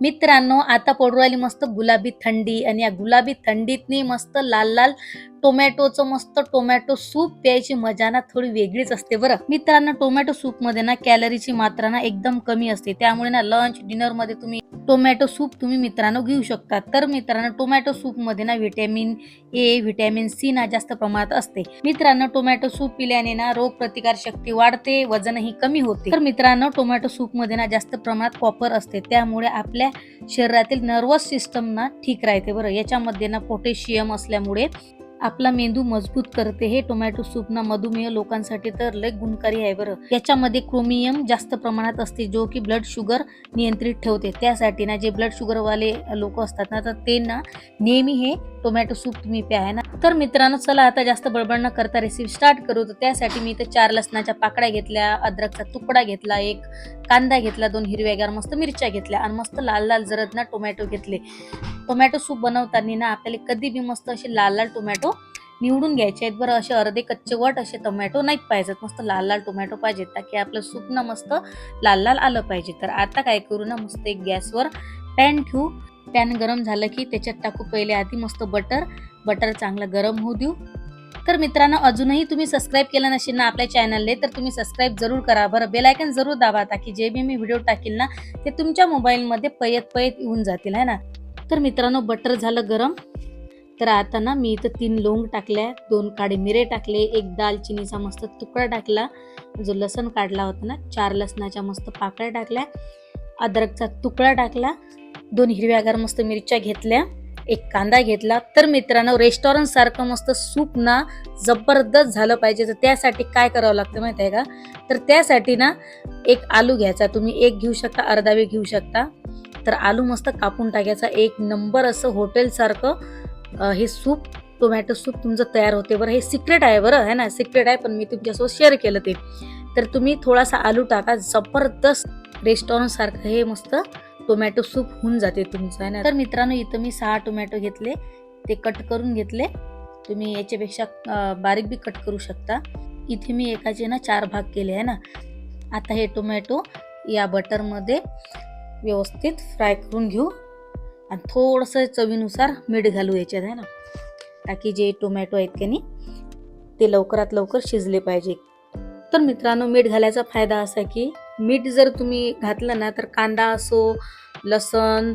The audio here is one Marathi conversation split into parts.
मित्रांनो, आता पडू राहिली मस्त गुलाबी थंडी आणि या गुलाबी थंडीतनी मस्त लाल लाल टोमॅटोचं मस्त टोमॅटो सूप प्यायची मजा ना थोडी वेगळीच असते बरं. मित्रांनो, टोमॅटो सूप मध्ये ना कॅलरीची मात्रा ना एकदम कमी असते, त्यामुळे ना लंच डिनर मध्ये तुम्ही टोमॅटो सूप तुम्ही मित्रांनो घेऊ शकता. तर मित्रांनो, टोमॅटो सूप मध्ये ना व्हिटॅमिन ए, व्हिटॅमिन सी ना जास्त प्रमाणात असते. मित्रांनो, टोमॅटो सूप पिल्याने ना रोग प्रतिकार शक्ती वाढते, वजनही कमी होते. तर मित्रांनो, टोमॅटो सूप मध्ये ना जास्त प्रमाणात कॉपर असते, त्यामुळे आपल्या शरीरातील नर्वस सिस्टम ना ठीक राहते बरं. याच्यामध्ये ना पोटॅशियम असल्यामुळे आपला मेंदू मजबूत करते. हे टोमॅटो सूप ना मधुमेह लोकांसाठी तर लय गुणकारी आहे बरं. याच्यामध्ये क्रोमियम जास्त प्रमाणात असते, जो की ब्लड शुगर नियंत्रित ठेवते. त्यासाठी ना जे ब्लड शुगर वाले लोक असतात ना, तर ते ना नेहमी हे टोमॅटो सूप तुम्ही प्या आहे ना. तर मित्रांनो, चला आता जास्त बडबड न करता रेसिपी स्टार्ट करू. तर त्यासाठी मी इथे 4 लसणाच्या पाकळ्या घेतल्या, अद्रकचा तुकडा घेतला, एक कांदा घेतला, 2 हिरव्यागार मस्त मिरच्या घेतल्या आणि मस्त लाल लाल जरद ना टोमॅटो घेतले. टोमॅटो सूप बनवताना ना आपल्याला कधी बी मस्त असे लाल लाल टोमॅटो निवडून घ्यायचे आहेत बरं. असे अर्धे कच्चे वट असे टोमॅटो नाहीत पाहिजेत, मस्त लाल लाल टोमॅटो पाहिजेत, ताकी आपलं सूप ना मस्त लाल लाल आलं पाहिजे. तर आता काय करू ना, मस्त एक गॅसवर पॅन ठेवू. पॅन गरम झालं की त्याच्यात टाकू पहिले आधी मस्त बटर चांगलं गरम होऊ देऊ. तर मित्रांनो, अजूनही तुम्ही सबस्क्राईब केलं नसेल ना आपल्या चॅनलला, तर तुम्ही सबस्क्राईब जरूर करा बरं. बेल आयकन जरूर दाबा, ताकी जे बी मी व्हिडिओ टाकील ना ते तुमच्या मोबाईलमध्ये पयत येऊन जातील है ना. तर मित्रांनो, बटर झालं गरम. तर आता ना मी इथं 3 लवंग टाकल्या, 2 काळे मिरे टाकले, एक दालचिनीचा मस्त तुकडा टाकला, जो लसण काढला होता ना, 4 लसणाच्या मस्त पाकळ्या टाकल्या, अद्रकचा तुकडा टाकला, 2 हिरव्यागार मस्त मिरच्या घेतल्या, एक कांदा घेतला. तर मित्रांनो, रेस्टॉरंट सारखं मस्त सूप ना जबरदस्त झालं पाहिजे, तर त्यासाठी काय करावं लागतं माहिती आहे का? तर त्यासाठी ना एक आलू घ्यायचा, तुम्ही एक घेऊ शकता, अर्धा बी घेऊ शकता. तर आलू मस्त कापून टाकायचा. एक नंबर असं हॉटेल सारखं हे सूप टोमॅटो सूप तुमचं तयार होते बरं. हे सिक्रेट आहे बरं, है ना, सिक्रेट आहे, पण मी तुमच्यासोबत शेअर केलं ते. तर तुम्ही थोडासा आलू टाका, जबरदस्त रेस्टॉरंट सारखं हे मस्त टोमॅटो सूप होऊन जाते तुमचं, आहे ना. तर मित्रांनो, इथं मी 6 टोमॅटो घेतले, ते कट करून घेतले. तुम्ही याच्यापेक्षा बारीक बी कट करू शकता. इथे मी एकाचे ना 4 भाग केले आहे ना. आता हे टोमॅटो या बटरमध्ये व्यवस्थित फ्राय करून घेऊ आणि थोडंसं चवीनुसार मीठ घालू याच्यात, आहे ना, ताकी जे टोमॅटो आहेत की नाही ते लवकरात लवकर शिजले पाहिजे. तर मित्रांनो, मीठ घालायचा फायदा असा की मीठ जर तुम्ही घातलं ना, तर कांदा असो, लसण,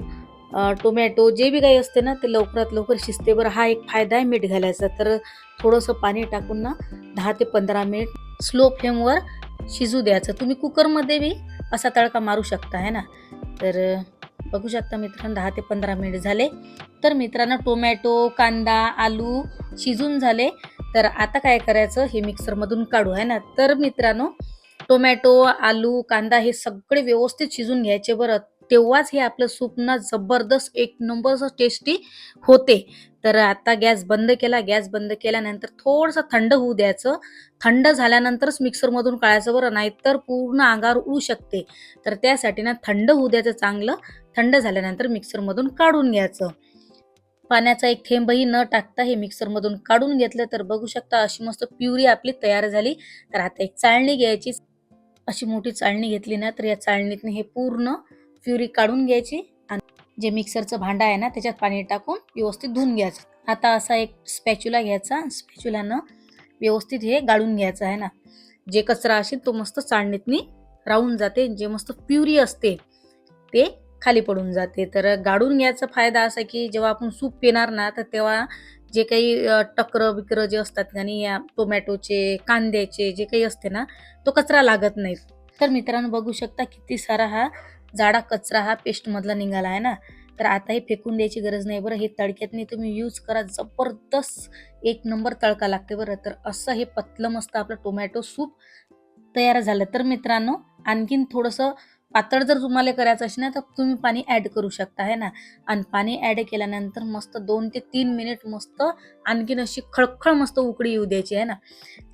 टोमॅटो जे बी काही असते ना ते लवकरात लवकर शिजते बरं. हा एक फायदा आहे मीठ घालायचा. तर थोडंसं पाणी टाकून ना 10 ते 15 मिनिट स्लो फ्लेमवर शिजू द्यायचं. तुम्ही कुकरमध्ये बी असा तडका मारू शकता, आहे ना. तर बघू शकता मित्रांनो, 10 ते 15 मिनिट झाले. तर मित्रांनो, टोमॅटो, कांदा, आलू शिजून झाले. तर आता काय करायचं, हे मिक्सरमधून काढू, आहे ना. तर मित्रांनो, टोमॅटो, आलू, कांदा हे सगळे व्यवस्थित शिजून घ्यायचे बरं. तेव्हाच हे आपलं सूप ना जबरदस्त एक नंबर टेस्टी होते. तर आता गॅस बंद केला. गॅस बंद केल्यानंतर थोडंसं थंड होऊ द्यायचं. थंड झाल्यानंतरच मिक्सरमधून काढायचं बरं, नाहीतर पूर्ण अंगावर उडू शकते. तर त्यासाठी ना थंड होऊ द्यायचं चांगलं. थंड झाल्यानंतर मिक्सरमधून काढून घ्यायचं. पाण्याचा एक थेंबही न टाकता हे मिक्सरमधून काढून घेतलं. तर बघू शकता अशी मस्त प्युरी आपली तयार झाली. तर आता एक चाळणी घ्यायची, अशी मोठी चाळणी घेतली ना, तर या चाळणीतने हे पूर्ण प्युरी काढून घ्यायची आणि जे मिक्सरचं भांडं आहे ना त्याच्यात पाणी टाकून व्यवस्थित धुवून घ्यायचं. आता असा एक स्पॅच्युला घ्यायचा, स्पॅच्युलानं व्यवस्थित हे गाळून घ्यायचं, आहे ना. जे कचरा असेल तो मस्त चाळणीतनी राहून जाते, जे मस्त प्युरी असते ते खाली पडून जाते. तर गाळून घ्यायचा फायदा असा की जेव्हा आपण सूप पिणार ना, तर तेव्हा जे काही टकर बिकर जे असतात आणि या टोमॅटोचे, कांद्याचे जे काही असते ना, तो कचरा लागत नाही. तर मित्रांनो, बघू शकता किती सारा हा जाडा कचरा हा पेस्ट मधला निघाला आहे ना. तर आता हे फेकून द्यायची गरज नाही बरं. हे तडक्यातनी तुम्ही यूज करा, जबरदस्त एक नंबर तडका लागते बरं. तर असं हे पतलं मस्त आपलं टोमॅटो सूप तयार झालं. तर मित्रांनो, आणखीन थोडंसं पातळ जर तुम्हाला करायचं असेल ना, तर तुम्ही पाणी ऍड करू शकता, आहे ना. आणि पाणी ऍड केल्यानंतर मस्त 2 ते 3 मिनिट मस्त आणखीन अशी खळखळ मस्त उकळी येऊ द्यायची, आहे ना.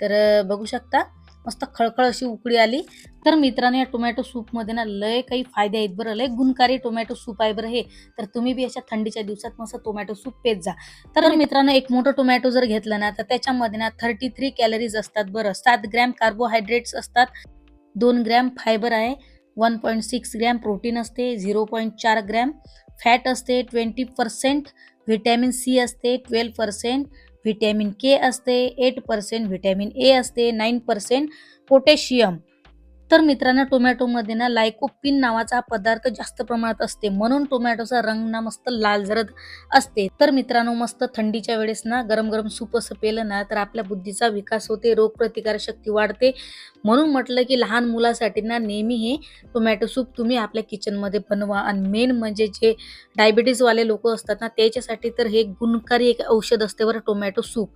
तर बघू शकता मस्त खळखळ अशी उकळी आली. तर मित्रांनो, या टोमॅटो सूपमध्ये ना लय काही फायदे आहेत बरं. लय गुणकारी टोमॅटो सूप आहे बरं हे. तर तुम्ही बी अशा थंडीच्या दिवसात मस्त टोमॅटो सूप पेत जा. तर मित्रांनो, एक मोठं टोमॅटो जर घेतलं ना, तर त्याच्यामध्ये ना 33 कॅलरीज असतात बरं. 7 ग्रॅम कार्बोहायड्रेट्स असतात, 2 ग्रॅम फायबर आहे, 1.6 ग्रॅम प्रोटीन असते, 0.4 ग्रॅम फॅट असते, 20% व्हिटॅमिन सी असते, 12% व्हिटॅमिन के असते, 8% व्हिटॅमिन ए असते, 9% पोटॅशियम. तर मित्रांनो, टोमॅटोमध्ये ना लायकोपिन नावाचा पदार्थ जास्त प्रमाणात असते, म्हणून टोमॅटोचा रंग ना मस्त लाल जरद असते. तर मित्रांनो, मस्त थंडीच्या वेळेस ना गरम गरम सूप असं पेलं ना तर आपल्या बुद्धीचा विकास होते, रोगप्रतिकार शक्ती वाढते. म्हणून म्हटलं की लहान मुलासाठी ना नेहमी हे टोमॅटो सूप तुम्ही आपल्या किचनमध्ये बनवा. आणि मेन म्हणजे जे डायबिटीजवाले लोक असतात ना त्याच्यासाठी तर हे गुणकारी एक औषध असते बरं, टोमॅटो सूप.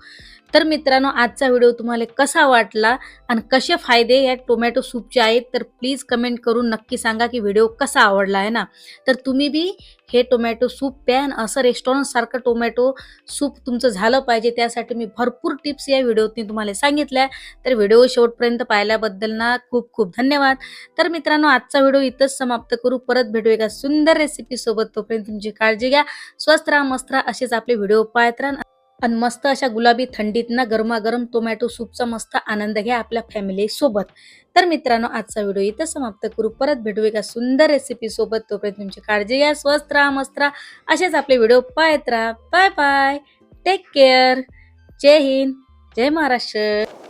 तर मित्रांनो, आजचा व्हिडिओ तुम्हाला कसा वाटला आणि कसे फायदे या टोमॅटो सूपचे आहेत तर प्लीज कमेंट करून नक्की सांगा की व्हिडिओ कसा आवडला आहे ना. तर तुम्ही बी हे टोमॅटो सूप प्या आणि असं रेस्टॉरंट सारखं टोमॅटो सूप तुमचं झालं पाहिजे, त्यासाठी मी भरपूर टिप्स या व्हिडिओत तुम्हाला सांगितल्या. तर व्हिडिओ शेवटपर्यंत पाहिल्याबद्दल ना खूप खूप धन्यवाद. तर मित्रांनो, आजचा व्हिडिओ इथंच समाप्त करू. परत भेटू एका सुंदर रेसिपी सोबत. तोपर्यंत तुमची काळजी घ्या, स्वस्त राहा, मस्त राहा, असेच आपले व्हिडिओ पाहत राहा आणि मस्त अशा गुलाबी थंडीत ना गरमागरम टोमॅटो सूपचा मस्त आनंद घ्या आपल्या फॅमिली सोबत. तर मित्रांनो, आजचा व्हिडिओ इथं समाप्त करू. परत भेटू एका सुंदर रेसिपी सोबत. तोपर्यंत तुमची काळजी घ्या, स्वस्त राहा, मस्त राहा, असेच आपले व्हिडिओ पाहत राहा. बाय बाय, टेक केअर, जय हिंद, जय महाराष्ट्र.